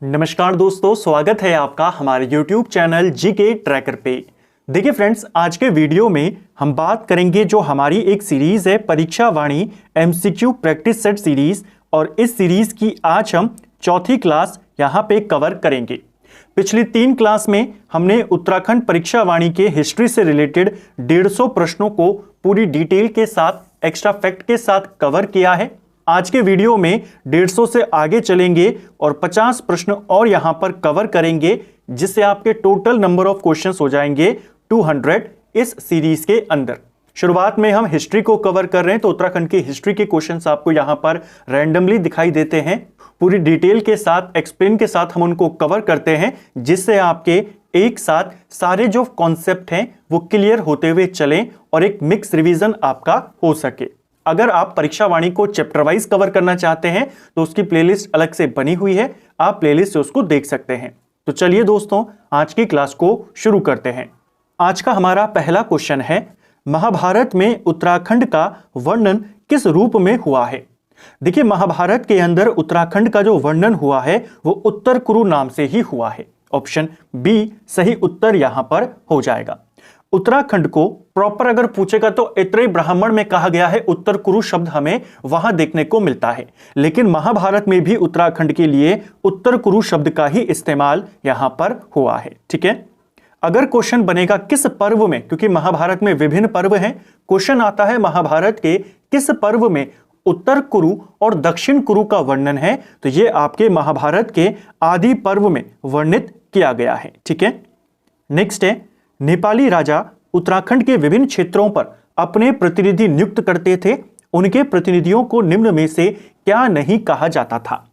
नमस्कार दोस्तों, स्वागत है आपका हमारे YouTube चैनल जीके ट्रैकर पे। देखिए फ्रेंड्स, आज के वीडियो में हम बात करेंगे जो हमारी एक सीरीज है परीक्षा वाणी MCQ प्रैक्टिस सेट सीरीज, और इस सीरीज की आज हम चौथी क्लास यहाँ पे कवर करेंगे। पिछली 3 क्लास में हमने उत्तराखंड परीक्षा वाणी के हिस्ट्री से रिलेटेड 150 प्रश्नों को पूरी डिटेल के साथ एक्स्ट्रा फैक्ट के साथ कवर किया है। आज के वीडियो में 150 से आगे चलेंगे और 50 प्रश्न और यहां पर कवर करेंगे, जिससे आपके टोटल नंबर ऑफ क्वेश्चंस हो जाएंगे 200 इस सीरीज के अंदर। शुरुआत में हम हिस्ट्री को कवर कर रहे हैं, तो उत्तराखंड की हिस्ट्री के क्वेश्चंस आपको यहां पर रैंडमली दिखाई देते हैं। पूरी डिटेल के साथ, एक्सप्लेन के साथ हम उनको कवर करते हैं, जिससे आपके एक साथ सारे जो कॉन्सेप्ट हैं वो क्लियर होते हुए चलें और एक मिक्स रिवीजन आपका हो सके। अगर आप परीक्षा वाणी को चैप्टर वाइज कवर करना चाहते हैं तो उसकी प्लेलिस्ट अलग से बनी हुई है, आप प्लेलिस्ट से उसको देख सकते हैं। तो चलिए दोस्तों, आज की क्लास को शुरू करते हैं। आज का हमारा पहला क्वेश्चन है, महाभारत में उत्तराखंड का वर्णन किस रूप में हुआ है? देखिए, महाभारत के अंदर उत्तराखंड का जो वर्णन हुआ है वो उत्तर कुरु नाम से ही हुआ है। ऑप्शन बी सही उत्तर यहां पर हो जाएगा। उत्तराखंड को प्रॉपर अगर पूछेगा तो इतरे ब्राह्मण में कहा गया है, उत्तर कुरु शब्द हमें वहां देखने को मिलता है, लेकिन महाभारत में भी उत्तराखंड के लिए उत्तर कुरु शब्द का ही इस्तेमाल यहां पर हुआ है। ठीक है, अगर क्वेश्चन बनेगा किस पर्व में, क्योंकि महाभारत में विभिन्न पर्व हैं, क्वेश्चन आता है महाभारत के किस पर्व में उत्तर कुरु और दक्षिण कुरु का वर्णन है, तो यह आपके महाभारत के आदि पर्व में वर्णित किया गया है। ठीक है, नेक्स्ट है, नेपाली राजा उत्तराखंड के विभिन्न क्षेत्रों पर अपने प्रतिनिधि नियुक्त करते थे, उनके प्रतिनिधियों को निम्न में से क्या नहीं कहा जाता था?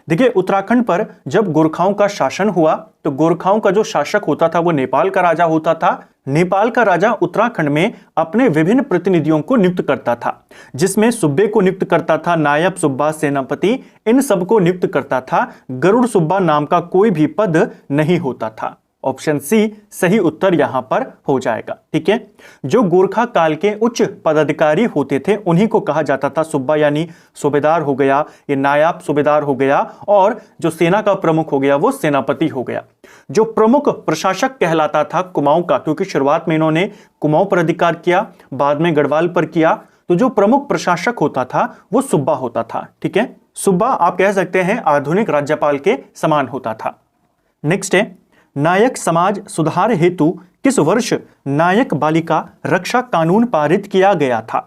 देखिए, उत्तराखंड पर जब गोरखाओं का शासन हुआ तो गोरखाओं का जो शासक होता था वो नेपाल का राजा होता था। नेपाल का राजा उत्तराखंड में अपने विभिन्न प्रतिनिधियों को नियुक्त करता था, जिसमें सुब्बे को नियुक्त करता था, नायब सुब्बा, सेनापति, इन सबको नियुक्त करता था। गरुड़ सुब्बा नाम का कोई भी पद नहीं होता था। ऑप्शन सी सही उत्तर यहां पर हो जाएगा। ठीक है, जो गोरखा काल के उच्च पदाधिकारी होते थे उन्हीं को कहा जाता था सुब्बा, यानी सूबेदार हो गया, ये नायब सूबेदार हो गया, और जो सेना का प्रमुख हो गया वो सेनापति हो गया। जो प्रमुख प्रशासक कहलाता था कुमाऊं का, क्योंकि शुरुआत में इन्होंने कुमाऊं पर अधिकार किया, बाद में गढ़वाल पर किया, तो जो प्रमुख प्रशासक होता था वो सुब्बा होता था। ठीक है, सुब्बा आप कह सकते हैं आधुनिक राज्यपाल के समान होता था। नेक्स्ट है, नायक समाज सुधार हेतु किस वर्ष नायक बालिका रक्षा कानून पारित किया गया था?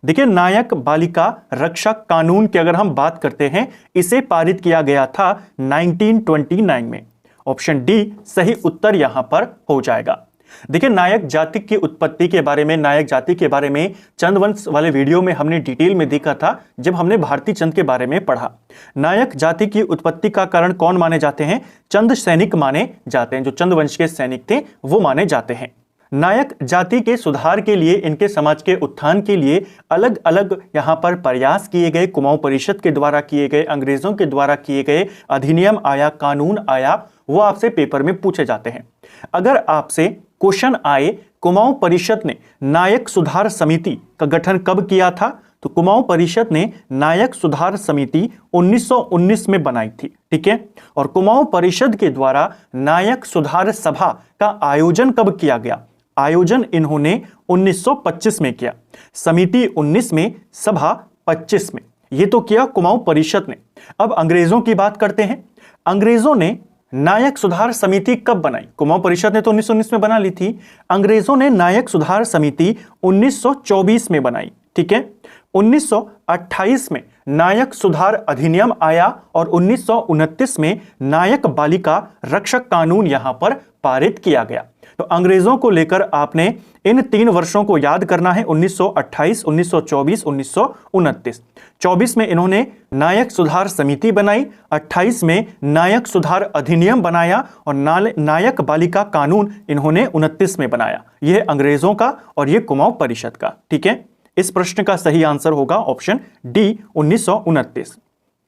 देखिए, नायक बालिका रक्षा कानून की अगर हम बात करते हैं, इसे पारित किया गया था 1929 में। ऑप्शन डी सही उत्तर यहां पर हो जाएगा। देखिए, नायक जाति की उत्पत्ति के बारे में, नायक जाति के बारे में चंदवंश वाले वीडियो में हमने डिटेल में देखा था, जब हमने भारती चंद के बारे में पढ़ा। नायक जाति की उत्पत्ति का कारण कौन माने जाते हैं? चंद सैनिक माने जाते हैं, जो चंदवंश के सैनिक थे वो माने जाते हैं। नायक जाति के सुधार के लिए, इनके समाज के उत्थान के लिए अलग अलग यहां पर प्रयास किए गए। कुमाऊं परिषद के द्वारा किए गए, अंग्रेजों के द्वारा किए गए, अधिनियम आया, कानून आया, वो आपसे पेपर में पूछे जाते हैं। अगर आपसे क्वेश्चन आए कुमाऊं परिषद ने नायक सुधार समिति का गठन कब किया था, तो कुमाऊं परिषद ने नायक सुधार समिति 1919 में बनाई थी। ठीक है, और कुमाऊं परिषद के द्वारा नायक सुधार सभा का आयोजन कब किया गया? आयोजन इन्होंने 1925 में किया। समिति 19 में, सभा 25 में। ये तो किया कुमाऊं परिषद ने। अब अंग्रेजों की बात करते हैं। अंग्रेजों ने नायक सुधार समिति कब बनाई? कुमाऊं परिषद ने तो 1919 में बना ली थी, अंग्रेजों ने नायक सुधार समिति 1924 में बनाई। ठीक है, 1928 में नायक सुधार अधिनियम आया और 1929 में नायक बालिका रक्षक कानून यहां पर पारित किया गया। तो अंग्रेजों को लेकर आपने इन 3 वर्षों को याद करना है, 1928, 1924, 1929। 24 में इन्होंने नायक सुधार समिति बनाई, 28 में नायक सुधार अधिनियम बनाया, और नायक बालिका कानून इन्होंने 29 में बनाया। यह अंग्रेजों का और यह कुमाऊं परिषद का। ठीक है, इस प्रश्न का सही आंसर होगा ऑप्शन डी 1929।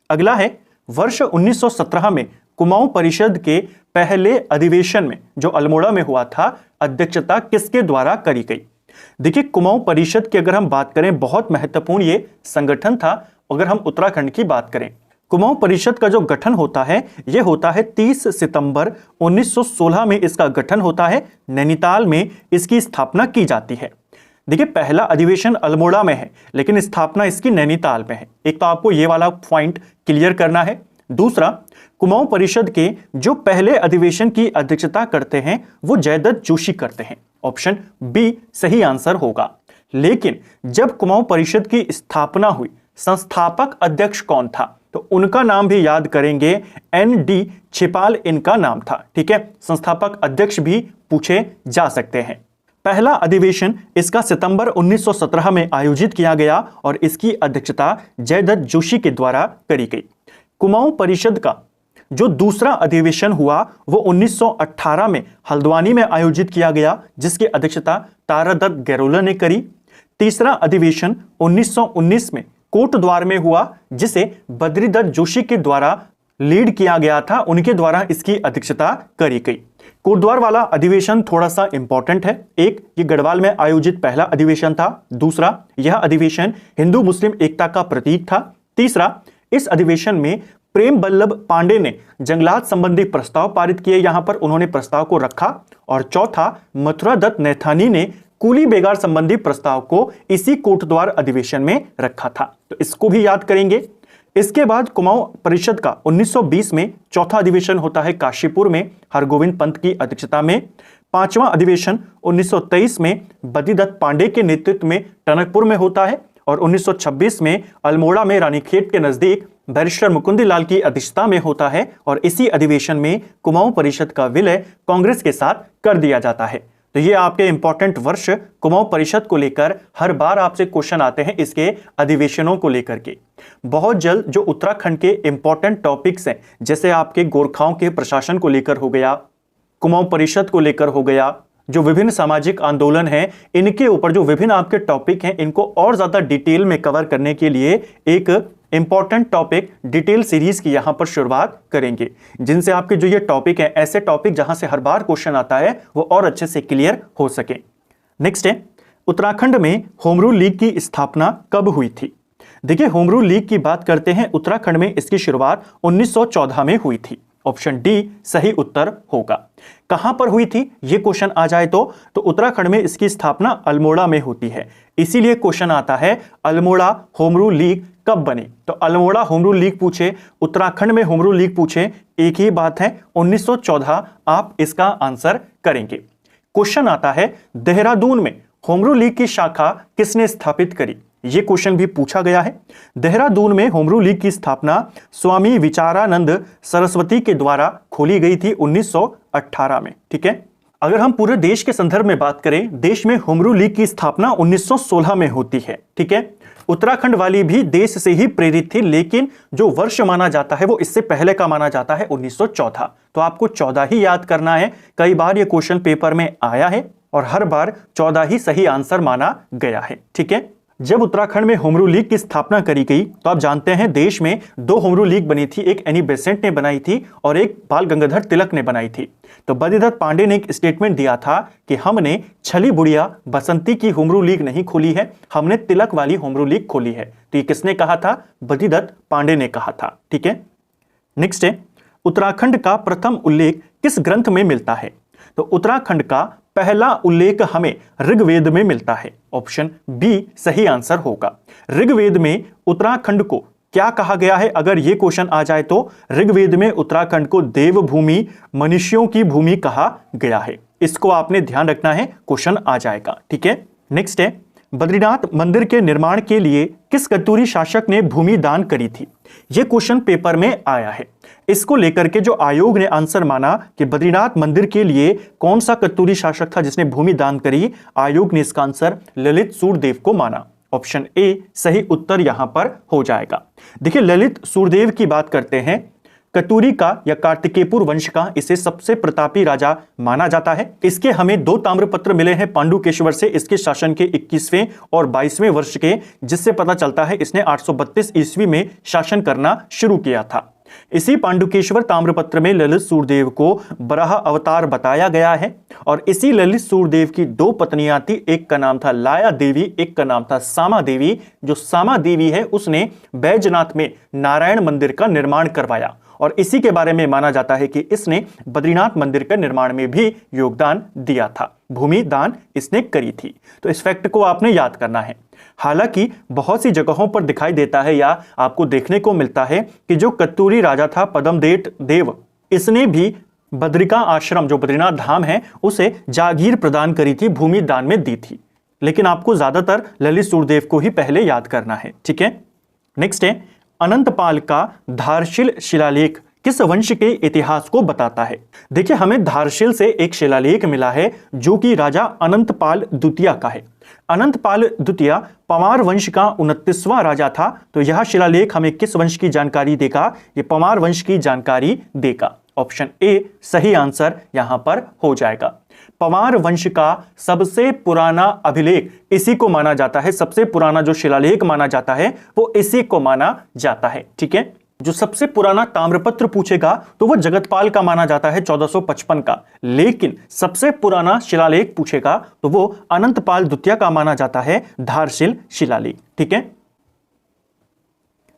अगला है, वर्ष 1917 में कुमाऊं परिषद के पहले अधिवेशन में, जो अल्मोड़ा में हुआ था, अध्यक्षता किसके द्वारा करी गई? देखिए, कुमाऊं परिषद की अगर हम बात करें, बहुत महत्वपूर्ण ये संगठन था। अगर हम उत्तराखंड की बात करें, कुमाऊं परिषद का जो गठन होता है यह होता है 30 सितंबर 1916 में इसका गठन होता है। नैनीताल में इसकी स्थापना की जाती है। देखिए पहला अधिवेशन अल्मोड़ा में है लेकिन स्थापना इसकी नैनीताल में है। एक तो आपको ये वाला पॉइंट क्लियर करना है। दूसरा, कुमाऊं परिषद के जो पहले अधिवेशन की अध्यक्षता करते हैं वो जयदत्त जोशी करते हैं। ऑप्शन बी सही आंसर होगा। लेकिन जब कुमाऊं परिषद की स्थापना हुई संस्थापक अध्यक्ष कौन था, तो उनका नाम भी याद करेंगे, ND छिपाल इनका नाम था। ठीक है, संस्थापक अध्यक्ष भी पूछे जा सकते हैं। पहला अधिवेशन इसका सितंबर 1917 में आयोजित किया गया और इसकी अध्यक्षता जयदत्त जोशी के द्वारा करी गई। कुमाऊं परिषद का जो दूसरा अधिवेशन हुआ वो 1918 में हल्द्वानी में आयोजित किया गया, जिसकी अध्यक्षता तारादत्त गैरोला ने करी। तीसरा अधिवेशन 1919 में कोटद्वार में हुआ, जिसे बद्रीदत्त जोशी के द्वारा लीड किया गया था, उनके द्वारा इसकी अध्यक्षता करी गई। कोटद्वार वाला अधिवेशन थोड़ा सा इंपॉर्टेंट है। एक, ये गढ़वाल में आयोजित पहला अधिवेशन था। दूसरा, यह अधिवेशन हिंदू मुस्लिम एकता का प्रतीक था। तीसरा, इस अधिवेशन में प्रेम बल्लभ पांडे ने जंगलात संबंधी प्रस्ताव पारित किए, यहां पर उन्होंने प्रस्ताव को रखा। और चौथा, मथुरा दत्त नैथानी ने कूली बेगार संबंधी प्रस्ताव को इसी कोटद्वार अधिवेशन में रखा था, तो इसको भी याद करेंगे। इसके बाद कुमाऊं परिषद का 1920 में चौथा अधिवेशन होता है काशीपुर में हरगोविंद पंत की अध्यक्षता में। पांचवा अधिवेशन 1923 में बद्रीदत्त पांडे के नेतृत्व में टनकपुर में होता है और 1926 में अल्मोड़ा में रानीखेत के नजदीक बैरिस्टर मुकुंदलाल की अध्यक्षता में होता है और इसी अधिवेशन में कुमाऊं परिषद का विलय कांग्रेस के साथ कर दिया जाता है। तो ये आपके इंपॉर्टेंट वर्ष कुमाऊं परिषद को लेकर हर बार आपसे क्वेश्चन आते हैं इसके अधिवेशनों को लेकर के। बहुत जल्द जो उत्तराखंड के इंपॉर्टेंट टॉपिक्स हैं, जैसे आपके गोरखाओं के प्रशासन को लेकर हो गया, कुमाऊं परिषद को लेकर हो गया, जो विभिन्न सामाजिक आंदोलन हैं, इनके ऊपर जो विभिन्न आपके टॉपिक हैं, इनको और ज्यादा डिटेल में कवर करने के लिए एक इंपॉर्टेंट टॉपिक डिटेल सीरीज की यहां पर शुरुआत करेंगे, जिनसे आपके जो ये टॉपिक हैं, ऐसे टॉपिक जहां से हर बार क्वेश्चन आता है वो और अच्छे से क्लियर हो सके। नेक्स्ट है, उत्तराखंड में होम रूल लीग की स्थापना कब हुई थी। देखिए होम रूल लीग की बात करते हैं, उत्तराखंड में इसकी शुरुआत 1914 में हुई थी। ऑप्शन डी सही उत्तर होगा। कहां पर हुई थी ये क्वेश्चन आ जाए तो उत्तराखंड में इसकी स्थापना अल्मोड़ा में होती है। इसीलिए क्वेश्चन आता है अल्मोड़ा होम रूल लीग कब बनी। तो अल्मोड़ा होम रूल लीग पूछे, उत्तराखंड में होम रूल लीग पूछे, एक ही बात है 1914 आप इसका आंसर करेंगे। क्वेश्चन आता है देहरादून में होम रूल लीग की शाखा किसने स्थापित करी। यह क्वेश्चन भी पूछा गया है। देहरादून में होम रूल लीग की स्थापना स्वामी विचारानंद सरस्वती के द्वारा खोली गई थी 1918 में। ठीक है, अगर हम पूरे देश के संदर्भ में बात करें, देश में होम रूल लीग की स्थापना 1916 में होती है। ठीक है, उत्तराखंड वाली भी देश से ही प्रेरित थी, लेकिन जो वर्ष माना जाता है वो इससे पहले का माना जाता है 1914। तो आपको 14 ही याद करना है। कई बार ये क्वेश्चन पेपर में आया है और हर बार 14 ही सही आंसर माना गया है। ठीक है, जब उत्तराखंड में होम रूल लीग की स्थापना करी गई तो आप जानते हैं देश में 2 होम रूल लीग बनी थी, एक एनी बेसेंट ने बनाई थी और एक बाल गंगाधर तिलक ने बनाई थी। तो बद्रीदत्त पांडे ने एक स्टेटमेंट दिया था कि हमने छली बुढ़िया बसंती की होम रूल लीग नहीं खोली है, हमने तिलक वाली होम रूल लीग खोली है। तो ये किसने कहा था, बद्रीदत्त पांडे ने कहा था। ठीक है, नेक्स्ट है, उत्तराखंड का प्रथम उल्लेख किस ग्रंथ में मिलता है। तो उत्तराखंड का पहला उल्लेख हमें ऋग्वेद में मिलता है। ऑप्शन बी सही आंसर होगा। ऋग्वेद में उत्तराखंड को क्या कहा गया है, अगर यह क्वेश्चन आ जाए तो ऋग्वेद में उत्तराखंड को देवभूमि, मनुष्यों की भूमि कहा गया है। इसको आपने ध्यान रखना है, क्वेश्चन आ जाएगा। ठीक है, नेक्स्ट है, बद्रीनाथ मंदिर के निर्माण के लिए किस कत्यूरी शासक ने भूमि दान करी थी। यह क्वेश्चन पेपर में आया है। इसको लेकर के जो आयोग ने आंसर माना कि बद्रीनाथ मंदिर के लिए कौन सा कत्यूरी शासक था जिसने भूमि दान करी, आयोग ने इसका आंसर ललित सूरदेव को माना। ऑप्शन ए सही उत्तर यहां पर हो जाएगा। देखिए ललित सूरदेव की बात करते हैं, कतूरी का या कार्तिकेयपुर वंश का इसे सबसे प्रतापी राजा माना जाता है। इसके हमें 2 ताम्रपत्र मिले हैं पांडुकेश्वर से, इसके शासन के 21वें और 22वें वर्ष के, जिससे पता चलता है इसने 832 ईस्वी में शासन करना शुरू किया था। इसी पांडुकेश्वर ताम्रपत्र में ललित सूर्यदेव को बराह अवतार बताया गया है और इसी ललित सूर्यदेव की दो पत्नियां थी, एक का नाम था लाया देवी, एक का नाम था सामा देवी। जो सामा देवी है उसने बैजनाथ में नारायण मंदिर का निर्माण करवाया और इसी के बारे में माना जाता है कि इसने बद्रीनाथ मंदिर के निर्माण में भी योगदान दिया था, भूमि दान इसने करी थी। तो इस फैक्ट को आपने याद करना है। हालांकि बहुत सी जगहों पर दिखाई देता है या आपको देखने को मिलता है कि जो कत्तूरी राजा था पद्मदेव देव, इसने भी बद्रिका आश्रम जो बद्रीनाथ धाम है उसे जागीर प्रदान करी थी, भूमि दान में दी थी। लेकिन आपको ज्यादातर ललित सूर्यदेव को ही पहले याद करना है, ठीक है। नेक्स्ट है, अनंतपाल का धारशिल शिलालेख किस वंश के इतिहास को बताता है? देखिए, हमें धारशिल से एक शिलालेख मिला है जो कि राजा अनंतपाल द्वितीय का है। अनंतपाल द्वितीय पवार वंश का 29वां राजा था। तो यह शिलालेख हमें किस वंश की जानकारी देगा? ये पवार वंश की जानकारी देगा। ऑप्शन ए सही आंसर यहां पर हो जाएगा। पवार वंश का सबसे पुराना अभिलेख इसी को माना जाता है, सबसे पुराना जो शिलालेख माना जाता है वो इसी को माना जाता है, ठीक है। जो सबसे पुराना ताम्रपत्र पूछेगा तो वो जगतपाल का माना जाता है 1455 का, लेकिन सबसे पुराना शिलालेख पूछेगा तो वो अनंतपाल द्वितीय का माना जाता है, धारशिल शिलालेख, ठीक है।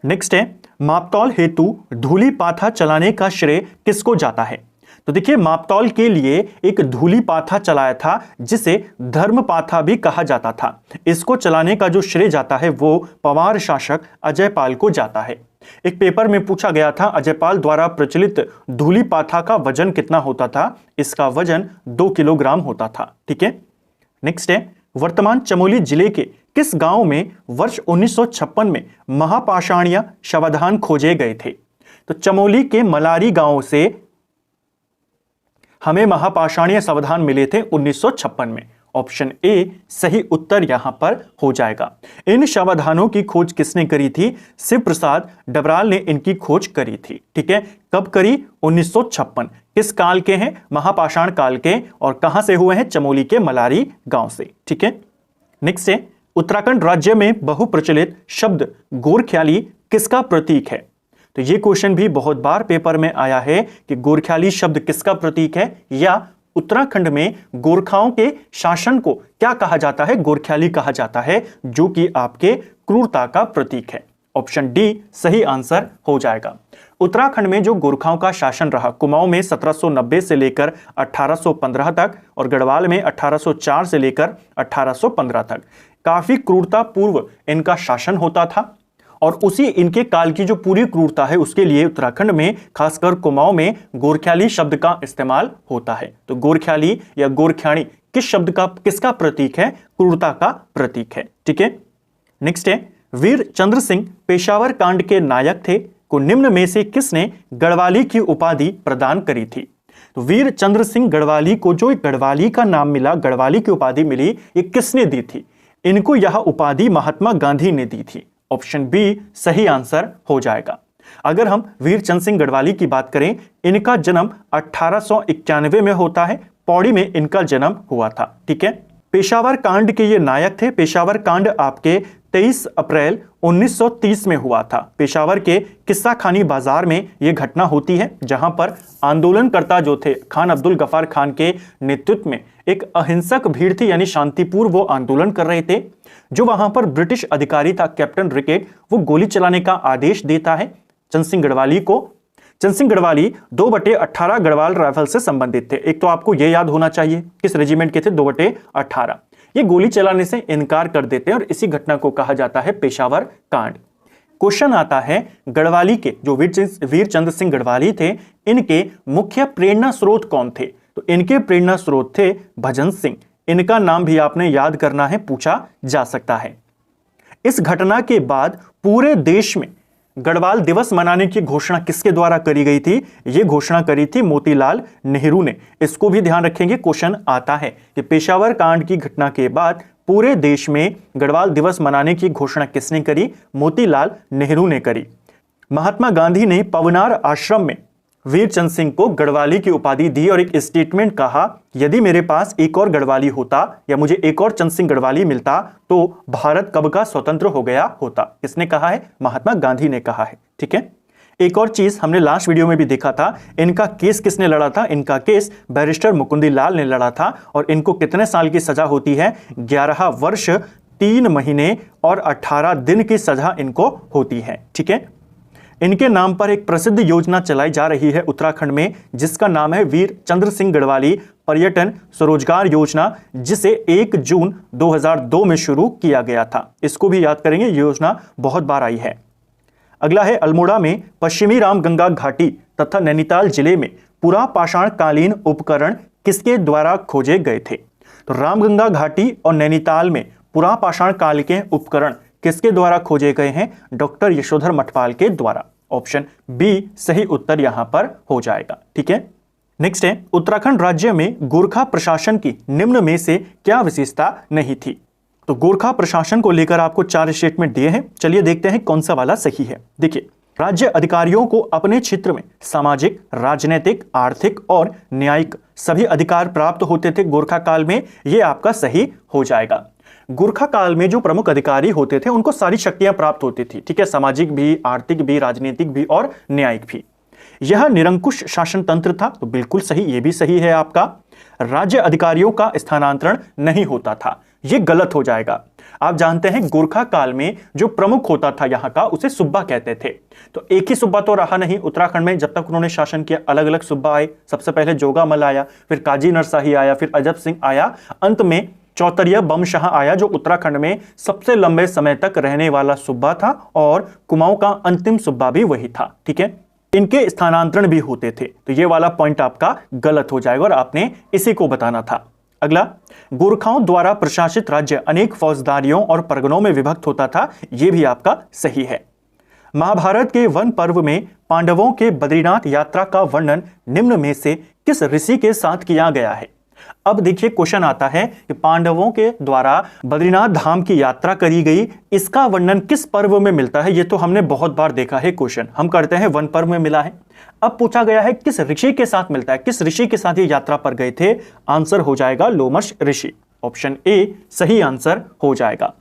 नेक्स्ट है, मापतौल हेतु धूली पाथा चलाने का श्रेय किसको जाता है? तो देखिए, मापतौल के लिए एक धूली पाथा चलाया था जिसे धर्म पाथा भी कहा जाता था। इसको चलाने का जो श्रेय जाता है वो पवार शासक अजयपाल को जाता है। एक पेपर में पूछा गया था अजयपाल द्वारा प्रचलित धूली पाथा का वजन कितना होता था? इसका वजन 2 किलोग्राम होता था, ठीक है। नेक्स्ट है, वर्तमान चमोली जिले के किस गांव में वर्ष 1956 में महापाषाणीय शवाधान खोजे गए थे? तो चमोली के मलारी गांव से हमें महापाषाणीय शवाधान मिले थे 1956 में। ऑप्शन ए सही उत्तर यहां पर हो जाएगा। इन शवाधानों की खोज किसने करी थी? शिव प्रसाद डबराल ने इनकी खोज करी थी, ठीक है। कब करी? 1956। किस काल के हैं? महापाषाण काल के। और कहां से हुए हैं? चमोली के मलारी गांव से, ठीक है। नेक्स्ट है, उत्तराखंड राज्य में बहुप्रचलित शब्द गोरख्याली किसका प्रतीक है? तो ये क्वेश्चन भी बहुत बार पेपर में आया है कि गोरख्याली शब्द किसका प्रतीक है, या उत्तराखंड में गोरखाओं के शासन को क्या कहा जाता है? गोरख्याली कहा जाता है, जो कि आपके क्रूरता का प्रतीक है। ऑप्शन डी सही आंसर हो जाएगा। उत्तराखंड में जो गोरखाओं का शासन रहा, कुमाऊं में 1790 से लेकर 1815 तक और गढ़वाल में 1804 से लेकर 1815 तक, काफी क्रूरता पूर्व इनका शासन होता था। और उसी इनके काल की जो पूरी क्रूरता है उसके लिए उत्तराखंड में खासकर कुमाऊं में गोरख्याली शब्द का इस्तेमाल होता है। तो गोरख्याली या गोरख्याणी किस शब्द का, किसका प्रतीक है? क्रूरता का प्रतीक है, ठीक है। नेक्स्ट है, वीर चंद्र सिंह पेशावर कांड के नायक थे को निम्न में से किसने गढ़वाली की उपाधि प्रदान करी थी? तो वीर चंद्र सिंह गढ़वाली को जो गढ़वाली का नाम मिला, गढ़वाली की उपाधि मिली, ये किसने दी थी? इनको यह उपाधि महात्मा गांधी ने दी थी। ऑप्शन बी सही आंसर हो जाएगा। अगर हम वीर चंद सिंह गढ़वाली की बात करें, इनका जन्म 1891 में होता है, पौड़ी में इनका जन्म हुआ था, ठीक है। पेशावर कांड के ये नायक थे। पेशावर कांड आपके 23 अप्रैल 1930 में हुआ था। पेशावर के किस्सा खानी बाजार में यह घटना होती है, जहां पर आंदोलनकर्ता जो थे खान अब्दुल गफार खान के नेतृत्व में एक अहिंसक भीड़ थी, यानी शांतिपूर्व वो आंदोलन कर रहे थे। जो वहां पर ब्रिटिश अधिकारी था कैप्टन रिकेट, वो गोली चलाने का आदेश देता है चंद सिंह गढ़वाली को। चंद सिंह गढ़वाली 2/18 गढ़वाल राइफल से संबंधित थे। एक तो आपको यह याद होना चाहिए किस रेजिमेंट के थे, 2/18। ये गोली चलाने से इनकार कर देते हैं और इसी घटना को कहा जाता है पेशावर कांड। क्वेश्चन आता है, गढ़वाली के जो वीर चंद्र सिंह गढ़वाली थे, इनके मुख्य प्रेरणा स्रोत कौन थे? तो इनके प्रेरणा स्रोत थे भजन सिंह। इनका नाम भी आपने याद करना है, पूछा जा सकता है। इस घटना के बाद पूरे देश में गढ़वाल दिवस मनाने की घोषणा किसके द्वारा करी गई थी? यह घोषणा करी थी मोतीलाल नेहरू ने। इसको भी ध्यान रखेंगे, क्वेश्चन आता है कि पेशावर कांड की घटना के बाद पूरे देश में गढ़वाल दिवस मनाने की घोषणा किसने करी? मोतीलाल नेहरू ने करी। महात्मा गांधी ने पवनार आश्रम में वीर चंद सिंह को गढ़वाली की उपाधि दी और एक स्टेटमेंट कहा, यदि मेरे पास एक और गढ़वाली होता या मुझे एक और चंद सिंह गढ़वाली मिलता तो भारत कब का स्वतंत्र हो गया होता। किसने कहा है? महात्मा गांधी ने कहा है, ठीक है। एक और चीज हमने लास्ट वीडियो में भी देखा था, इनका केस किसने लड़ा था? इनका केस बैरिस्टर मुकुंदी लाल ने लड़ा था और इनको कितने साल की सजा होती है? 11 वर्ष 3 महीने और 18 दिन की सजा इनको होती है। ठीक है, इनके नाम पर एक प्रसिद्ध योजना चलाई जा रही है उत्तराखंड में, जिसका नाम है वीर चंद्र सिंह गढ़वाली पर्यटन स्वरोजगार योजना, जिसे 1 जून 2002 में शुरू किया गया था। इसको भी याद करेंगे, योजना बहुत बार आई है। अगला है अल्मोड़ा में पश्चिमी रामगंगा घाटी तथा नैनीताल जिले में पुरापाषाण कालीन उपकरण किसके द्वारा खोजे गए थे? तो रामगंगा घाटी और नैनीताल में पुरापाषाण काल के उपकरण किसके द्वारा खोजे गए हैं? डॉक्टर यशोधर मठपाल के द्वारा। ऑप्शन बी सही उत्तर यहां पर हो जाएगा। ठीक है, नेक्स्ट है उत्तराखंड राज्य में गोरखा प्रशासन की निम्न में से क्या विशेषता नहीं थी? तो गोरखा प्रशासन को लेकर आपको 4 स्टेटमेंट दिए हैं। चलिए देखते हैं कौन सा वाला सही है। देखिए, राज्य अधिकारियों को अपने क्षेत्र में सामाजिक, राजनीतिक, आर्थिक और न्यायिक सभी अधिकार प्राप्त होते थे गोरखा काल में। यह आपका सही हो जाएगा। गोरखा काल में जो प्रमुख अधिकारी होते थे उनको सारी शक्तियां प्राप्त होती थी। ठीक है, सामाजिक भी, आर्थिक भी, राजनीतिक भी और न्यायिक भी। यह निरंकुश शासन तंत्र था, तो बिल्कुल सही, यह भी सही है आपका। राज्य अधिकारियों का स्थानांतरण नहीं होता था, यह गलत हो जाएगा। आप जानते हैं गोरखा काल में जो प्रमुख होता था यहां का, उसे सुब्बा कहते थे। तो एक ही सुब्बा तो रहा नहीं उत्तराखंड में, जब तक उन्होंने शासन किया अलग अलग सुब्बा आए। सबसे पहले जोगामल आया, फिर काजी नरशाही आया, फिर अजब सिंह आया, अंत में चौतरिया बमशाह आया, जो उत्तराखंड में सबसे लंबे समय तक रहने वाला सुब्बा था और कुमाऊं का अंतिम सुब्बा भी वही था। ठीक है, इनके स्थानांतरण भी होते थे, तो ये वाला पॉइंट आपका गलत हो जाएगा और आपने इसी को बताना था। अगला, गोरखाओं द्वारा प्रशासित राज्य अनेक फौजदारियों और परगनों में विभक्त होता था, यह भी आपका सही है। महाभारत के वन पर्व में पांडवों के बद्रीनाथ यात्रा का वर्णन निम्न में से किस ऋषि के साथ किया गया है? अब देखिए क्वेश्चन आता है कि पांडवों के द्वारा बद्रीनाथ धाम की यात्रा करी गई, इसका वर्णन किस पर्व में मिलता है? ये तो हमने बहुत बार देखा है क्वेश्चन, हम करते हैं वन पर्व में मिला है। अब पूछा गया है किस ऋषि के साथ मिलता है, किस ऋषि के साथ ये यात्रा पर गए थे? आंसर हो जाएगा लोमश ऋषि। ऑप्शन ए सही आंसर हो जाएगा।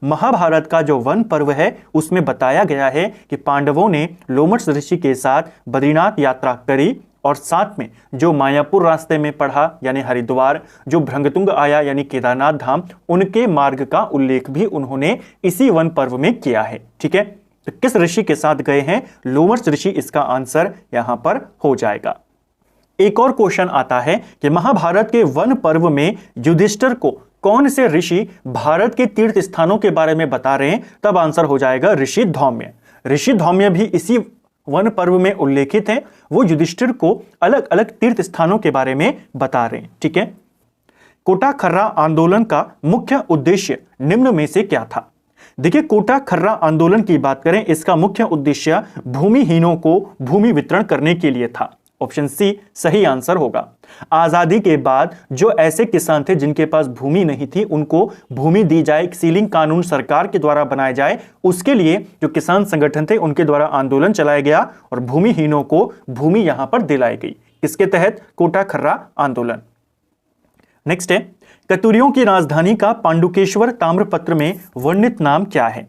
महाभारत का जो वन पर्व है उसमें बताया गया है कि पांडवों ने लोमश ऋषि के साथ बद्रीनाथ यात्रा करी और साथ में जो मायापुर रास्ते में पड़ा यानी हरिद्वार, जो भृंगतुंग आया यानी केदारनाथ धाम, उनके मार्ग का उल्लेख भी उन्होंने इसी वन पर्व में किया है। ठीक है, तो किस ऋषि के साथ गए हैं? लोमश ऋषि इसका आंसर यहां पर हो जाएगा। एक और क्वेश्चन आता है कि महाभारत के वन पर्व में युधिष्ठिर को कौन से ऋषि भारत के तीर्थ स्थानों के बारे में बता रहे हैं? तब आंसर हो जाएगा ऋषि धौम्य। ऋषि धौम्य भी इसी वन पर्व में उल्लेखित है, वो युधिष्ठिर को अलग अलग तीर्थ स्थानों के बारे में बता रहे हैं। ठीक है, कोटा खर्रा आंदोलन का मुख्य उद्देश्य निम्न में से क्या था? देखिए, कोटा खर्रा आंदोलन की बात करें, इसका मुख्य उद्देश्य भूमिहीनों को भूमि वितरण करने के लिए था। ऑप्शन सी सही आंसर होगा। आजादी के बाद जो ऐसे किसान थे जिनके पास भूमि नहीं थी, उनको भूमि दी जाए, सीलिंग कानून सरकार के द्वारा बनाया जाए, उसके लिए जो किसान संगठन थे उनके द्वारा आंदोलन चलाया गया और भूमिहीनों को भूमि यहां पर दिलाई गई। किसके तहत? कोटा खर्रा आंदोलन। नेक्स्ट है, कतुरियों की राजधानी का पांडुकेश्वर ताम्रपत्र में वर्णित नाम क्या है?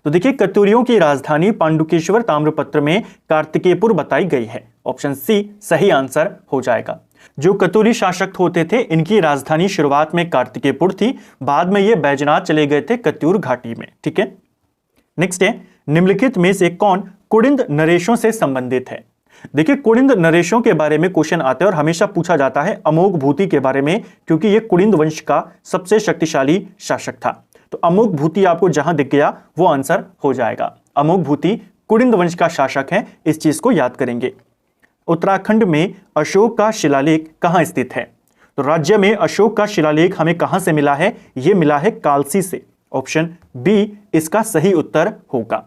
तो देखिए, कतुरियों की राजधानी पांडुकेश्वर ताम्रपत्र में कार्तिकेयपुर बताई गई है। ऑप्शन सी सही आंसर हो जाएगा। जो कतुरी शासक होते थे, इनकी राजधानी शुरुआत में कार्तिकेयपुर थी, बाद में ये बैजनाथ चले गए थे कत्यूर घाटी में। ठीक है, नेक्स्ट है, निम्नलिखित में से कौन कुड़िंद नरेशों से संबंधित है? देखिए, कुड़िंद नरेशों के बारे में क्वेश्चन आते हैं और हमेशा पूछा जाता है अमोघ भूति के बारे में, क्योंकि ये कुड़िंद वंश का सबसे शक्तिशाली शासक था। तो अमोघ भूति आपको जहां दिख गया वो आंसर हो जाएगा। अमोघ भूति कुड़िंद वंश का शासक है, इस चीज को याद करेंगे। उत्तराखंड में अशोक का शिलालेख कहां स्थित है? तो राज्य में अशोक का शिलालेख हमें कहां से मिला है? यह मिला है कालसी से। ऑप्शन बी इसका सही उत्तर होगा।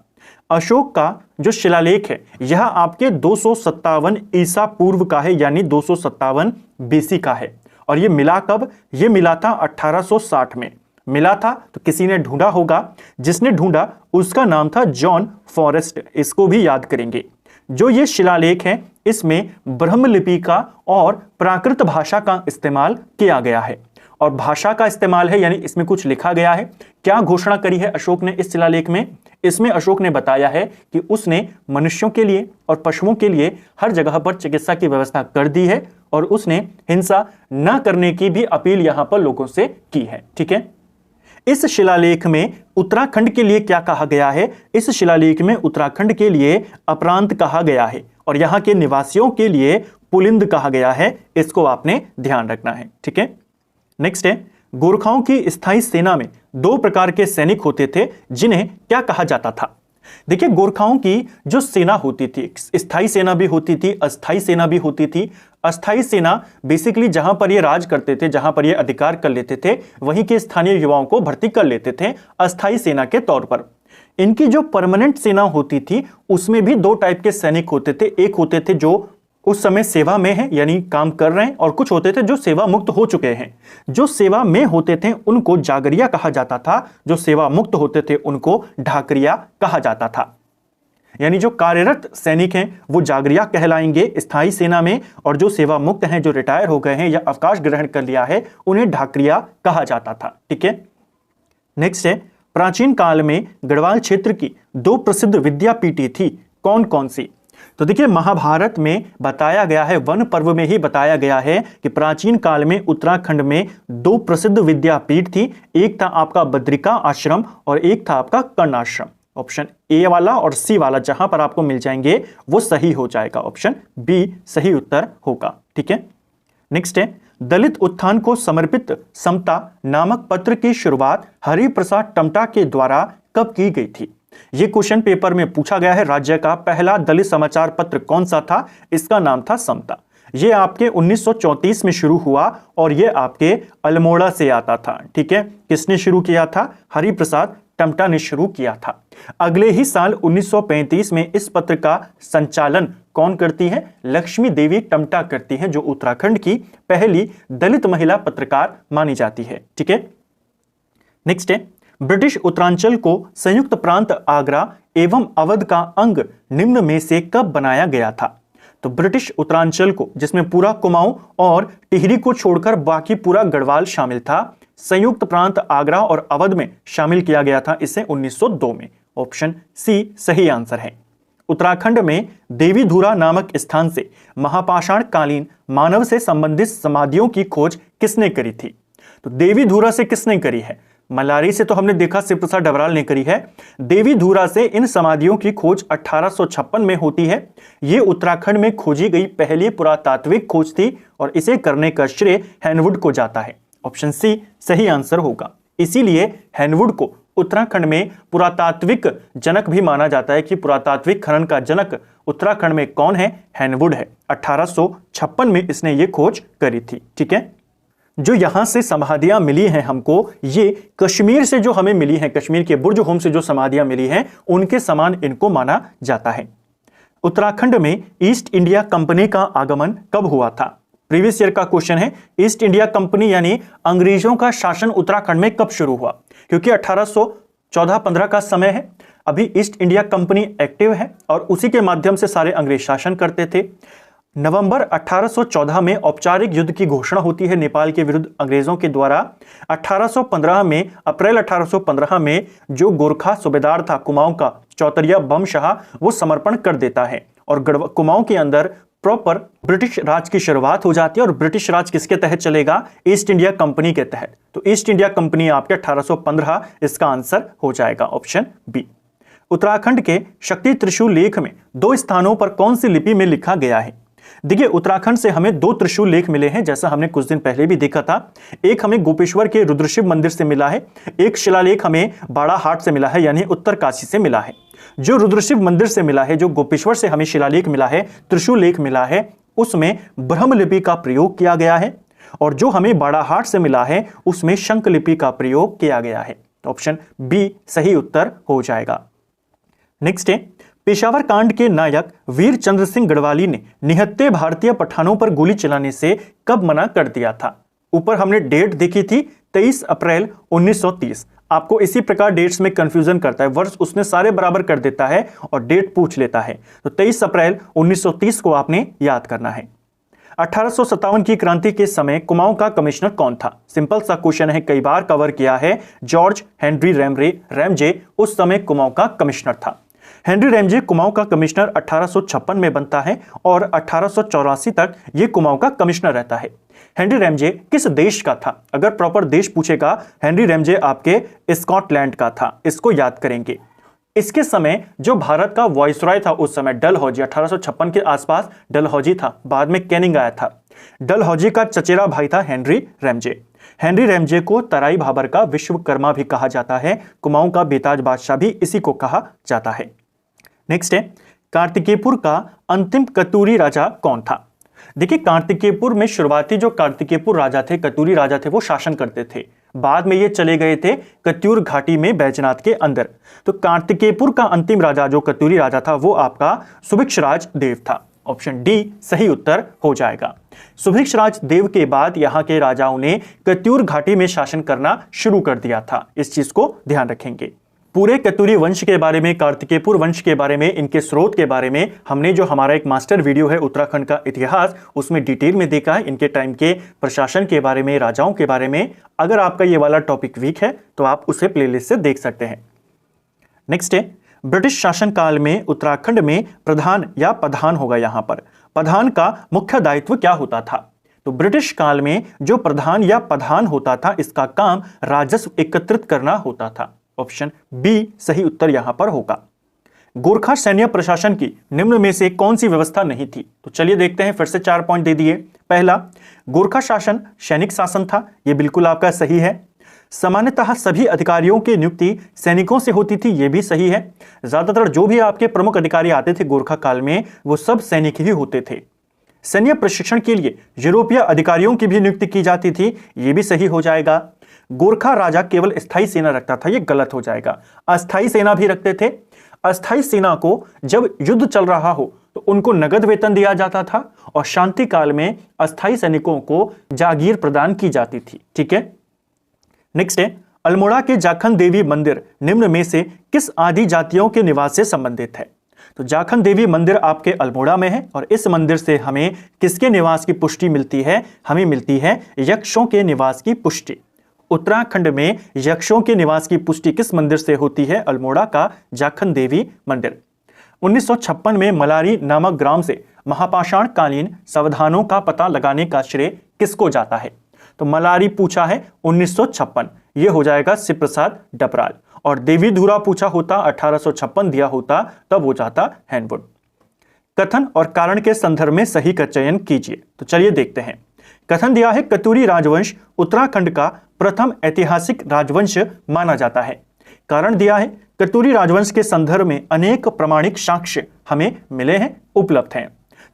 अशोक का जो शिलालेख है यह आपके 257 ईसा पूर्व का है, यानी 257 बीसी का है। और यह मिला कब? यह मिला था 1860 में मिला था। तो किसी ने ढूंढा होगा, जिसने ढूंढा उसका नाम था जॉन फॉरेस्ट, इसको भी याद करेंगे। जो ये शिलालेख है इसमें ब्रह्मलिपि का और प्राकृत भाषा का इस्तेमाल किया गया है। और भाषा का इस्तेमाल है यानी इसमें कुछ लिखा गया है। क्या घोषणा करी है अशोक ने इस शिलालेख में? इसमें अशोक ने बताया है कि उसने मनुष्यों के लिए और पशुओं के लिए हर जगह पर चिकित्सा की व्यवस्था कर दी है और उसने हिंसा न करने की भी अपील यहां पर लोगों से की है। ठीक है, इस शिलालेख में उत्तराखंड के लिए क्या कहा गया है? इस शिलालेख में उत्तराखंड के लिए अपरांत कहा गया है और यहां के निवासियों के लिए पुलिंद कहा गया है। इसको आपने ध्यान रखना है। ठीक है, नेक्स्ट है, गोरखाओं की स्थायी सेना में दो प्रकार के सैनिक होते थे जिन्हें क्या कहा जाता था? देखिए, गोरखाओं की जो सेना होती थी, स्थायी सेना भी होती थी, अस्थायी सेना भी होती थी। अस्थायी सेना बेसिकली जहां पर ये राज करते थे, जहां पर ये अधिकार कर लेते थे, वहीं के स्थानीय युवाओं को भर्ती कर लेते थे अस्थायी सेना के तौर पर। इनकी जो परमानेंट सेना होती थी उसमें भी दो टाइप के सैनिक होते थे। एक होते थे जो उस समय सेवा में हैं, यानी काम कर रहे हैं, और कुछ होते थे जो सेवा मुक्त हो चुके हैं। जो सेवा में होते थे उनको जागरिया कहा जाता था, जो सेवा मुक्त होते थे उनको ढाकरिया कहा जाता था। यानी जो कार्यरत सैनिक हैं वो जागरिया कहलाएंगे स्थायी सेना में, और जो सेवा मुक्त हैं, जो रिटायर हो गए हैं या अवकाश ग्रहण कर लिया है, उन्हें ढाकरिया कहा जाता था। ठीक है, नेक्स्ट है, प्राचीन काल में गढ़वाल क्षेत्र की दो प्रसिद्ध विद्यापीठें थी, कौन कौन सी? तो देखिए, महाभारत में बताया गया है, वन पर्व में ही बताया गया है कि प्राचीन काल में उत्तराखंड में दो प्रसिद्ध विद्यापीठ थी। एक था आपका बद्रिका आश्रम और एक था आपका कर्ण आश्रम। ऑप्शन ए वाला और सी वाला जहां पर आपको मिल जाएंगे वो सही हो जाएगा। ऑप्शन बी सही उत्तर होगा। ठीक है, नेक्स्ट है, दलित उत्थान को समर्पित समता नामक पत्र की शुरुआत हरिप्रसाद टमटा के द्वारा कब की गई थी? यह क्वेश्चन पेपर में पूछा गया है। राज्य का पहला दलित समाचार पत्र कौन सा था? इसका नाम था समता। यह आपके 1934 में शुरू हुआ और यह आपके अल्मोड़ा से आता था। ठीक है, किसने शुरू किया था? हरिप्रसाद टमटा ने शुरू किया था। अगले ही साल 1935 में इस पत्र का संचालन कौन करती है? लक्ष्मी देवी टमटा करती हैं, जो उत्तराखंड की पहली दलित महिला पत्रकार मानी जाती है। ठीक है, नेक्स्ट है, ब्रिटिश उत्तरांचल को संयुक्त प्रांत आगरा एवं अवध का अंग निम्न में से कब बनाया गया था? तो ब्रिटिश उत्तरांचल को, जिसमें पूरा कुमाऊं और टिहरी को छोड़कर बाकी पूरा गढ़वाल शामिल था, संयुक्त प्रांत आगरा और अवध में शामिल किया गया था इसे 1902 में। ऑप्शन सी सही आंसर है। उत्तराखंड में देवीधुरा नामक स्थान से महापाषाण कालीन मानव से संबंधित समाधियों की खोज किसने करी थी? तो देवीधुरा से किसने करी है? मल्लारी से तो हमने देखा शिव प्रसाद डबराल ने करी है। देवीधुरा से इन समाधियों की खोज 1856 में होती है। यह उत्तराखंड में खोजी गई पहली पुरातात्विक खोज थी और इसे करने का श्रेय हैनवुड को जाता है। ऑप्शन सी सही आंसर होगा। इसीलिए हैनवुड को उत्तराखंड में पुरातात्विक जनक भी माना जाता है कि पुरातात्विक खनन का जनक उत्तराखंड में कौन है? हैनवुड है। 1856 में इसने ये खोज करी थी। ठीक है, जो यहां से समाधियां मिली हैं हमको, ये कश्मीर से जो हमें मिली हैं, कश्मीर के बुर्ज होम से जो समाधियां मिली हैं, उनके समान इनको माना जाता है। उत्तराखंड में ईस्ट इंडिया कंपनी का आगमन कब हुआ था? प्रीवियस ईयर का क्वेश्चन है। ईस्ट इंडिया कंपनी यानी अंग्रेजों का शासन उत्तराखंड में कब शुरू हुआ? क्योंकि 1814-15 का समय है, अभी ईस्ट इंडिया कंपनी एक्टिव है और उसी के माध्यम से सारे अंग्रेज शासन करते थे। नवंबर 1814 में औपचारिक युद्ध की घोषणा होती है नेपाल के विरुद्ध अंग्रेजों के द्वारा। 1815 में, अप्रैल 1815 में जो गोरखा सूबेदार था कुमाऊं का, चौतरिया बमशाह, वो समर्पण कर देता है और कुमाऊं के अंदर प्रॉपर ब्रिटिश राज की शुरुआत हो जाती है। और ब्रिटिश राज किसके तहत चलेगा? ईस्ट इंडिया कंपनी के तहत। तो ईस्ट इंडिया कंपनी आपके 1815, इसका आंसर हो जाएगा ऑप्शन बी। उत्तराखंड के शक्ति त्रिशूल लेख में दो स्थानों पर कौन सी लिपि में लिखा गया है? देखिए, उत्तराखंड से हमें दो त्रिशूल लेख मिले हैं, जैसा हमने कुछ दिन पहले भी देखा था। एक हमें गोपेश्वर के रुद्रशिव मंदिर से मिला है, एक शिलालेख हमें बाड़ाहाट से मिला है, यानी उत्तर काशी से मिला है। जो रुद्रशिव मंदिर से मिला है, जो गोपेश्वर से हमें शिलालेख मिला है, त्रिशूल लेख मिला है, उसमें ब्रह्म लिपि का प्रयोग किया गया है, और जो हमें बाड़ाहाट से मिला है उसमें शंख लिपि का प्रयोग किया गया है। ऑप्शन बी सही उत्तर हो जाएगा। नेक्स्ट है, पेशावर कांड के नायक वीर चंद्र सिंह गढ़वाली ने निहत्थे भारतीय पठानों पर गोली चलाने से कब मना कर दिया था? ऊपर हमने डेट देखी थी 23 अप्रैल 1930। आपको इसी प्रकार डेट्स में कंफ्यूजन करता है, वर्ष उसने सारे बराबर कर देता है और डेट पूछ लेता है। तो 23 अप्रैल 1930 को आपने याद करना है। 1857 की क्रांति के समय कुमाऊं का कमिश्नर कौन था? सिंपल सा क्वेश्चन है, कई बार कवर किया है। जॉर्ज हेनरी रैमजे उस समय कुमाऊं का कमिश्नर था। हेनरी रैमजे कुमाऊं का कमिश्नर 1856 में बनता है और 1884 तक ये कुमाऊं का कमिश्नर रहता है। हेनरी रैमजे किस देश का था? अगर प्रॉपर देश पूछेगा, हेनरी रैमजे आपके स्कॉटलैंड का था, इसको याद करेंगे। इसके समय जो भारत का वायसरॉय था उस समय डलहौजी, 1856 के आसपास डलहौजी था, बाद में कैनिंग आया था। डलहौजी का चचेरा भाई था हेनरी रैमजे। हेनरी रैमजे को तराई भाबर का विश्वकर्मा भी कहा जाता है। कुमाऊं का बेताज बादशाह भी इसी को कहा जाता है। नेक्स्ट है, कार्तिकेयपुर का अंतिम कतूरी राजा कौन था? देखिए, कार्तिकेयपुर में शुरुआती जो कार्तिकेयपुर राजा थे, कतूरी राजा थे, वो शासन करते थे। बाद में ये चले गए थे कत्यूर घाटी में बैजनाथ के अंदर। तो कार्तिकेयपुर का अंतिम राजा जो कतूरी राजा था वो आपका सुभिक्षराज देव था। ऑप्शन डी सही उत्तर हो जाएगा। सुभिक्षराज देव के बाद यहाँ के राजाओं ने कत्यूर घाटी में शासन करना शुरू कर दिया था। इस चीज को ध्यान रखेंगे। पूरे कतूरी वंश के बारे में, कार्तिकेयपुर वंश के बारे में, इनके स्रोत के बारे में हमने जो हमारा एक मास्टर वीडियो है उत्तराखंड का इतिहास, उसमें डिटेल में देखा है। इनके टाइम के प्रशासन के बारे में, राजाओं के बारे में। अगर आपका ये वाला टॉपिक वीक है तो आप उसे प्लेलिस्ट से देख सकते हैं। नेक्स्ट है, ब्रिटिश शासनकाल में उत्तराखंड में प्रधान या प्रधान होगा, यहां पर प्रधान का मुख्य दायित्व क्या होता था? तो ब्रिटिश काल में जो प्रधान या प्रधान होता था, इसका काम राजस्व एकत्रित करना होता था। ऑप्शन बी सही उत्तर यहां पर होगा। गोरखा सैन्य प्रशासन की निम्न में से कौन सी व्यवस्था नहीं थी? तो चलिए देखते हैं, फिर से 4 पॉइंट दे दिए। पहला, गोरखा शासन सैनिक शासन था, यह बिल्कुल आपका सही है। सामान्यतः सभी अधिकारियों की नियुक्ति सैनिकों से होती थी, यह भी सही है। ज्यादातर जो भी आपके प्रमुख अधिकारी आते थे गोरखा काल में, वो सब सैनिक ही होते थे। सैन्य प्रशिक्षण के लिए यूरोपीय अधिकारियों की भी नियुक्ति की जाती थी, यह भी सही हो जाएगा। गोरखा राजा केवल स्थायी सेना रखता था, यह गलत हो जाएगा। अस्थायी सेना भी रखते थे। अस्थायी सेना को जब युद्ध चल रहा हो तो उनको नगद वेतन दिया जाता था और शांति काल में अस्थायी सैनिकों को जागीर प्रदान की जाती थी। ठीक है। नेक्स्ट है, अल्मोड़ा के जाखन देवी मंदिर निम्न में से किस आदि जातियों के निवास से संबंधित है? तो जाखन देवी मंदिर आपके अल्मोड़ा में है और इस मंदिर से हमें किसके निवास की पुष्टि मिलती है? हमें मिलती है यक्षों के निवास की पुष्टि। उत्तराखंड में यक्षों के निवास की पुष्टि किस मंदिर से होती है? अल्मोड़ा का जाखन देवी मंदिर। 1956 में मलारी नामक ग्राम से महापाषाण कालीन संविधानों का पता लगाने का श्रेय किसको जाता है? तो मलारी पूछा है 1956, यह हो जाएगा शिव प्रसाद डबराल। और देवी धुरा पूछा होता 1856 दिया होता, तब हो जाता हैनवुड। कथन और कारण के संदर्भ में सही का चयन कीजिए। तो चलिए देखते हैं। कथन दिया है कतूरी राजवंश उत्तराखंड का प्रथम ऐतिहासिक राजवंश माना जाता है। कारण दिया है कतूरी राजवंश के संदर्भ में अनेक प्रमाणिक साक्ष्य हमें मिले हैं, उपलब्ध हैं।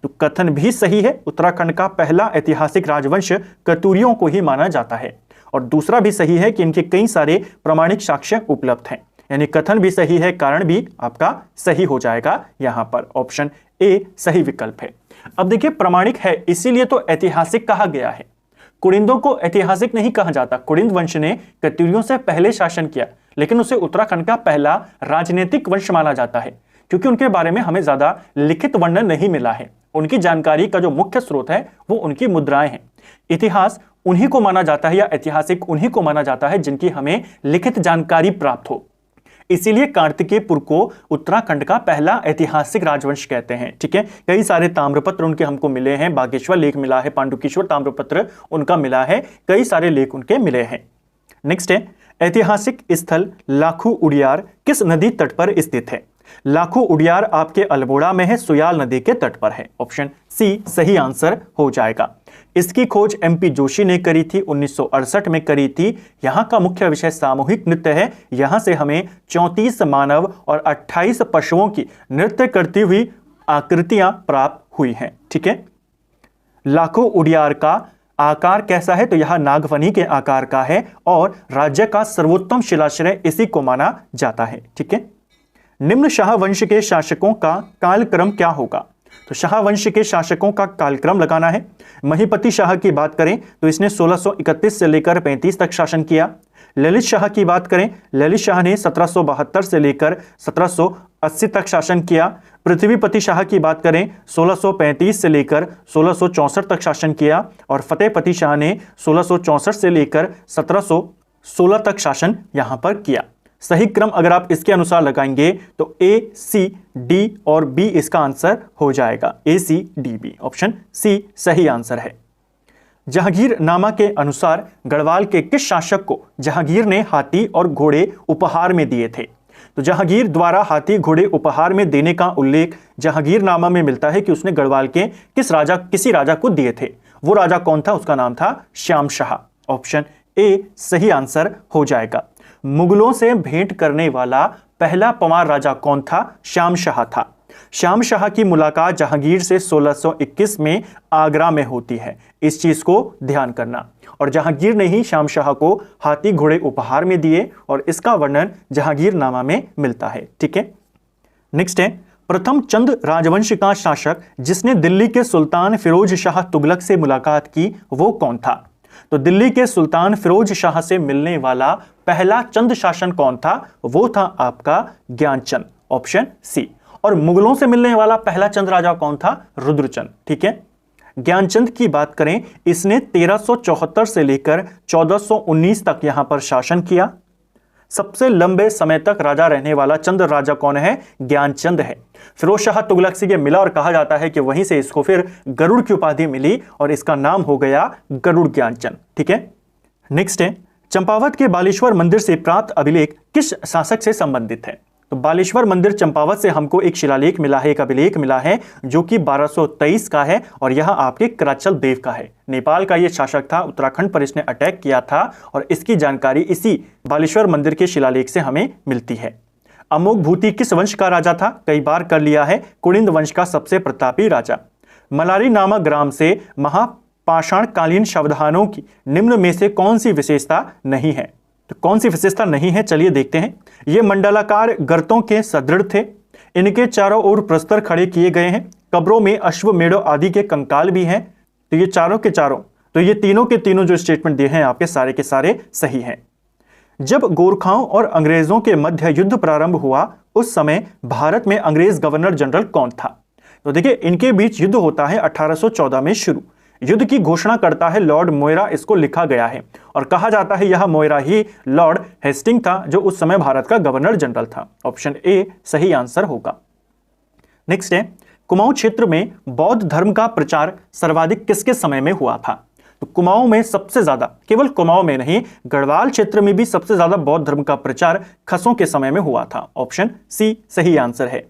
तो कथन भी सही है, उत्तराखंड का पहला ऐतिहासिक राजवंश कतूरियों को ही माना जाता है। और दूसरा भी सही है कि इनके कई सारे प्रमाणिक साक्ष्य उपलब्ध हैं। यानी कथन भी सही है, कारण भी आपका सही हो जाएगा। यहां पर ऑप्शन ए सही विकल्प है। अब देखिए, प्रमाणिक है इसीलिए तो ऐतिहासिक कहा गया है। कुड़िंदों को ऐतिहासिक नहीं कहा जाता। कुड़िंद वंश ने कतूरियों से पहले शासन किया, लेकिन उसे उत्तराखंड का पहला राजनीतिक वंश माना जाता है, क्योंकि उनके बारे में हमें ज्यादा लिखित वर्णन नहीं मिला है। उनकी जानकारी का जो मुख्य स्रोत है वो उनकी मुद्राएं हैं। इतिहास उन्हीं को माना जाता है या ऐतिहासिक उन्हीं को माना जाता है जिनकी हमें लिखित जानकारी प्राप्त हो। इसीलिए कार्तिकेयपुर को उत्तराखंड का पहला ऐतिहासिक राजवंश कहते हैं। ठीक है। कई सारे ताम्रपत्र उनके हमको मिले हैं, बागेश्वर लेख मिला है, पांडुकेश्वर ताम्रपत्र उनका मिला है, कई सारे लेख उनके मिले हैं। नेक्स्ट है, ऐतिहासिक स्थल लाखू उडियार किस नदी तट पर स्थित है? लाखू उडियार आपके अल्मोड़ा में है, सुयाल नदी के तट पर है। ऑप्शन सी सही आंसर हो जाएगा। इसकी खोज एमपी जोशी ने करी थी, 1968 में करी थी। यहां का मुख्य विषय सामूहिक नृत्य है। यहां से हमें 34 मानव और 28 पशुओं की नृत्य करती हुई आकृतियां प्राप्त हुई हैं। ठीक है। लाखू उडियार का आकार कैसा है? तो यह नागफनी के आकार का है और राज्य का सर्वोत्तम शिलाश्रय इसी को माना जाता है। ठीक है। निम्न शाह वंश के शासकों का कालक्रम क्या होगा? तो शाह वंश के शासकों का कालक्रम लगाना है। महीपति शाह की बात करें तो इसने 1631 से लेकर 35 तक शासन किया। ललित शाह की बात करें, ललित शाह ने 1772 से लेकर 1780 तक शासन किया। पृथ्वीपति शाह की बात करें 1635 से लेकर 1664 तक शासन किया और फतेहपति शाह ने 1664 से लेकर 1716 तक शासन यहां पर किया। सही क्रम अगर आप इसके अनुसार लगाएंगे तो ए, सी, डी और बी इसका आंसर हो जाएगा। ए, सी, डी, बी, ऑप्शन सी सही आंसर है। जहांगीर नामा के अनुसार गढ़वाल के किस शासक को जहांगीर ने हाथी और घोड़े उपहार में दिए थे? तो जहांगीर द्वारा हाथी घोड़े उपहार में देने का उल्लेख जहांगीर नामा में मिलता है कि उसने गढ़वाल के किसी राजा को दिए थे। वो राजा कौन था? उसका नाम था श्याम शाह। ऑप्शन ए सही आंसर हो जाएगा। मुगलों से भेंट करने वाला पहला पंवार राजा कौन था? श्याम शाह था। श्याम शाह की मुलाकात जहांगीर से 1621 में आगरा में होती है, इस चीज को ध्यान करना। और जहांगीर ने ही श्याम शाह को हाथी घोड़े उपहार में दिए और इसका वर्णन जहांगीर नामा में मिलता है। ठीक है, नेक्स्ट है प्रथम चंद राजवंश का शासक जिसने दिल्ली के सुल्तान फिरोज शाह तुगलक से मुलाकात की वो कौन था? तो दिल्ली के सुल्तान फिरोज शाह से मिलने वाला पहला चंद शासन कौन था? वो था आपका ज्ञानचंद। Option C. और मुगलों से मिलने वाला पहला चंद राजा कौन था? रुद्रचंद। ठीक है, ज्ञानचंद की बात करें, इसने 1374 से लेकर 1419 तक यहां पर शासन किया। सबसे लंबे समय तक राजा रहने वाला चंद राजा कौन है? ज्ञानचंद है। फिरोज शाह तुगलक से यह मिला और कहा जाता है कि वहीं से इसको फिर गरुड़ की उपाधि मिली और इसका नाम हो गया गरुड़ ज्ञानचंद। ठीक है, नेक्स्ट है चंपावत के बालेश्वर मंदिर से प्राप्त अभिलेख किस शासक से संबंधित है? तो बालेश्वर मंदिर चंपावत से हमको एक शिलालेख मिला है, एक अभिलेख मिला है जो कि 1223 का है और यह आपके कराचल देव का है। नेपाल का यह शासक था, उत्तराखंड पर इसने अटैक किया था और इसकी जानकारी इसी बालेश्वर मंदिर के शिलालेख से हमें मिलती है। अमोघ भूति किस वंश का राजा था? कई बार कर लिया है, कुलिंद वंश का सबसे प्रतापी राजा। मलारी नामक ग्राम से महापाषाणकालीन शवधानों की निम्न में से कौन सी विशेषता नहीं है? तो कौन सी विशेषता नहीं है, चलिए देखते हैं। ये मंडलाकार गर्तों के सदृढ़ थे, इनके चारों ओर प्रस्तर खड़े किए गए हैं, कब्रों में अश्वमेढ़ आदि के कंकाल भी हैं। तो ये चारों के चारों, तो ये तीनों के तीनों जो स्टेटमेंट दिए हैं आपके सारे के सारे सही हैं। जब गोरखाओं और अंग्रेजों के मध्य युद्ध प्रारंभ हुआ उस समय भारत में अंग्रेज गवर्नर जनरल कौन था? तो देखिए इनके बीच युद्ध होता है 1814 में शुरू। युद्ध की घोषणा करता है लॉर्ड मोयरा, इसको लिखा गया है और कहा जाता है यह मोयरा ही लॉर्ड हेस्टिंग था जो उस समय भारत का गवर्नर जनरल था। ऑप्शन ए सही आंसर होगा। नेक्स्ट है कुमाऊं क्षेत्र में बौद्ध धर्म का प्रचार सर्वाधिक किसके समय में हुआ था? तो कुमाऊं में सबसे ज्यादा, केवल कुमाऊं में नहीं गढ़वाल क्षेत्र में भी सबसे ज्यादा बौद्ध धर्म का प्रचार खसों के समय में हुआ था। ऑप्शन सी सही आंसर है।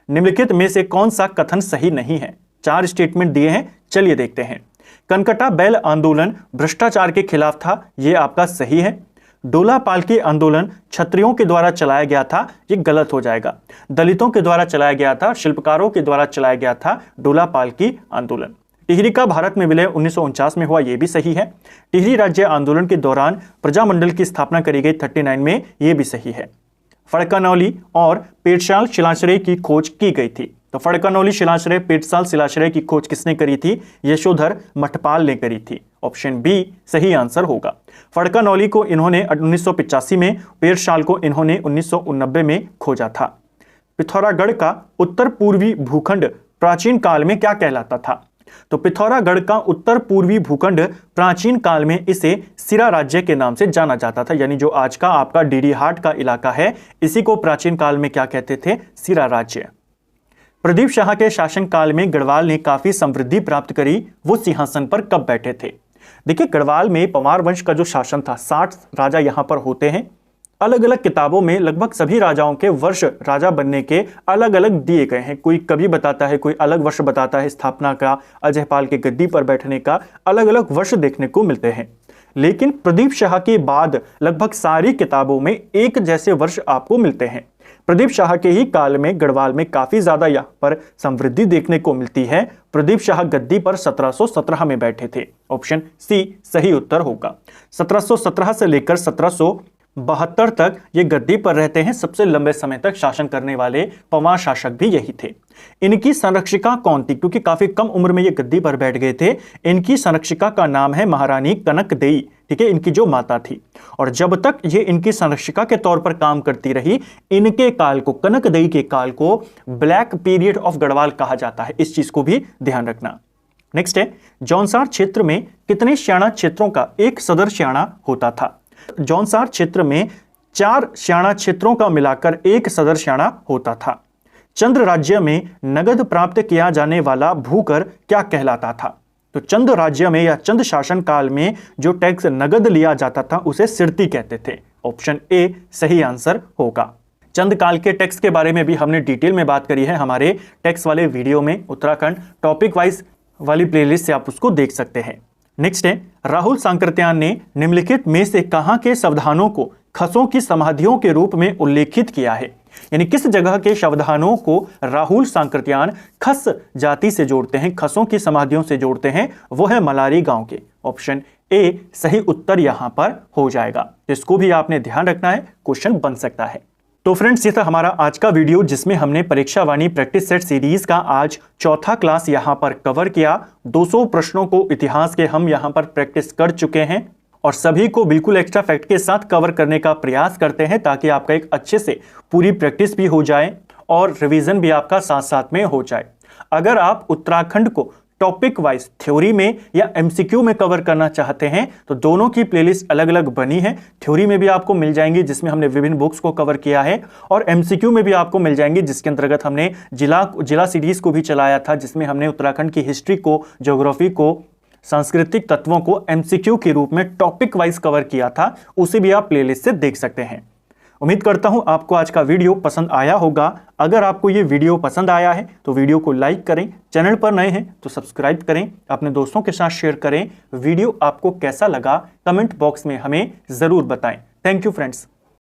निम्नलिखित में से कौन सा कथन सही नहीं है? 4 स्टेटमेंट दिए हैं, चलिए देखते हैं। कनकटा बैल आंदोलन भ्रष्टाचार के खिलाफ था, यह आपका सही है। डोला पालकी आंदोलन क्षत्रियों के द्वारा चलाया गया था, यह गलत हो जाएगा। दलितों के द्वारा चलाया गया था, शिल्पकारों के द्वारा चलाया गया था डोला पालकी आंदोलन। टिहरी का भारत में विलय 1949 में हुआ, यह भी सही है। टिहरी राज्य आंदोलन के दौरान प्रजामंडल की स्थापना करी गई 39 में, यह भी सही है। फड़कानौली और पेटशाल शिलाश्रय की खोज की गई थी। तो फड़कानौली शिलाश्रय, पेटशाल शिलाश्रय की खोज किसने करी थी? यशोधर मठपाल ने करी थी। ऑप्शन बी सही आंसर होगा। फड़कानौली को इन्होंने 1985 में, पेटशाल को इन्होंने 1989 में खोजा था। पिथौरागढ़ का उत्तर पूर्वी भूखंड प्राचीन काल में क्या कहलाता था? तो पिथौरागढ़ का उत्तर पूर्वी भूखंड प्राचीन काल में इसे सिरा राज्य के नाम से जाना जाता था, यानी जो आज का आपका डीडी हाट का इलाका है इसी को प्राचीन काल में क्या कहते थे? सिरा राज्य। प्रदीप शाह के शासनकाल में गढ़वाल ने काफी समृद्धि प्राप्त करी, वो सिंहासन पर कब बैठे थे? देखिए गढ़वाल में पंवार वंश का जो शासन था, 60 राजा यहां पर होते हैं। अलग अलग किताबों में लगभग सभी राजाओं के वर्ष राजा बनने के अलग अलग दिए गए हैं। कोई कभी बताता है, कोई अलग वर्ष बताता है स्थापना का, अजयपाल के गद्दी पर बैठने का, अलग अलग वर्ष देखने को मिलते हैं। लेकिन प्रदीप शाह के बाद लगभग सारी किताबों में एक जैसे वर्ष आपको मिलते हैं। प्रदीप शाह के ही काल में गढ़वाल में काफी ज्यादा यहाँ पर समृद्धि देखने को मिलती है। प्रदीप शाह गद्दी पर 1717 में बैठे थे। ऑप्शन सी सही उत्तर होगा। 1717 से लेकर 17 1972 तक ये गद्दी पर रहते हैं। सबसे लंबे समय तक शासन करने वाले पंवार शासक भी यही थे। इनकी संरक्षिका कौन थी? क्योंकि काफी कम उम्र में ये गद्दी पर बैठ गए थे। इनकी संरक्षिका का नाम है महारानी कनकदेई, ठीक है, इनकी जो माता थी। और जब तक ये इनकी संरक्षिका के तौर पर काम करती रही, इनके काल को, कनकदेई के काल को ब्लैक पीरियड ऑफ गढ़वाल कहा जाता है। इस चीज को भी ध्यान रखना। नेक्स्ट है, जौनसार क्षेत्र में कितने स्याणा क्षेत्रों का एक सदर स्याणा होता था? जौनसार क्षेत्र में 4 स्याणा क्षेत्रों का मिलाकर एक सदर स्याणा होता था। चंद्र राज्य में नगद प्राप्त किया जाने वाला भूकर क्या कहलाता था? तो चंद राज्य में या चंद शासन काल में जो टैक्स नगद लिया जाता था उसे सिरती कहते थे। ऑप्शन ए सही आंसर होगा। चंद काल के टैक्स के बारे में भी हमने डिटेल में बात करी है हमारे टैक्स वाले वीडियो में। उत्तराखंड टॉपिक वाइज वाली प्लेलिस्ट से आप उसको देख सकते हैं। नेक्स्ट है, राहुल सांकृत्यायन ने निम्नलिखित में से कहां के संविधानों को खसों की समाधियों के रूप में उल्लेखित किया है? यानी किस जगह के संविधानों को राहुल सांकृत्यायन खस जाति से जोड़ते हैं, खसों की समाधियों से जोड़ते हैं? वो है मलारी गांव के। ऑप्शन ए सही उत्तर यहां पर हो जाएगा। इसको भी आपने ध्यान रखना है, क्वेश्चन बन सकता है। तो फ्रेंड्स, ये था हमारा आज का वीडियो जिसमें हमने परीक्षा वाणी प्रैक्टिस सेट सीरीज का आज चौथा क्लास यहां पर कवर किया। 200 प्रश्नों को इतिहास के हम यहां पर प्रैक्टिस कर चुके हैं और सभी को बिल्कुल एक्स्ट्रा फैक्ट के साथ कवर करने का प्रयास करते हैं ताकि आपका एक अच्छे से पूरी प्रैक्टिस भी हो जाए और रिवीजन भी आपका साथ साथ में हो जाए। अगर आप उत्तराखंड को टॉपिक वाइज थ्योरी में या एमसीक्यू में कवर करना चाहते हैं तो दोनों की प्लेलिस्ट अलग अलग बनी है। थ्योरी में भी आपको मिल जाएंगी जिसमें हमने विभिन्न बुक्स को कवर किया है, और एमसीक्यू में भी आपको मिल जाएंगी जिसके अंतर्गत हमने जिला सीरीज को भी चलाया था, जिसमें हमने उत्तराखंड की हिस्ट्री को, ज्योग्राफी को, सांस्कृतिक तत्वों को एमसीक्यू के रूप में टॉपिक वाइज कवर किया था। उसे भी आप प्लेलिस्ट से देख सकते हैं। उम्मीद करता हूं आपको आज का वीडियो पसंद आया होगा। अगर आपको ये वीडियो पसंद आया है तो वीडियो को लाइक करें, चैनल पर नए हैं तो सब्सक्राइब करें, अपने दोस्तों के साथ शेयर करें। वीडियो आपको कैसा लगा कमेंट बॉक्स में हमें जरूर बताएं। Thank you friends.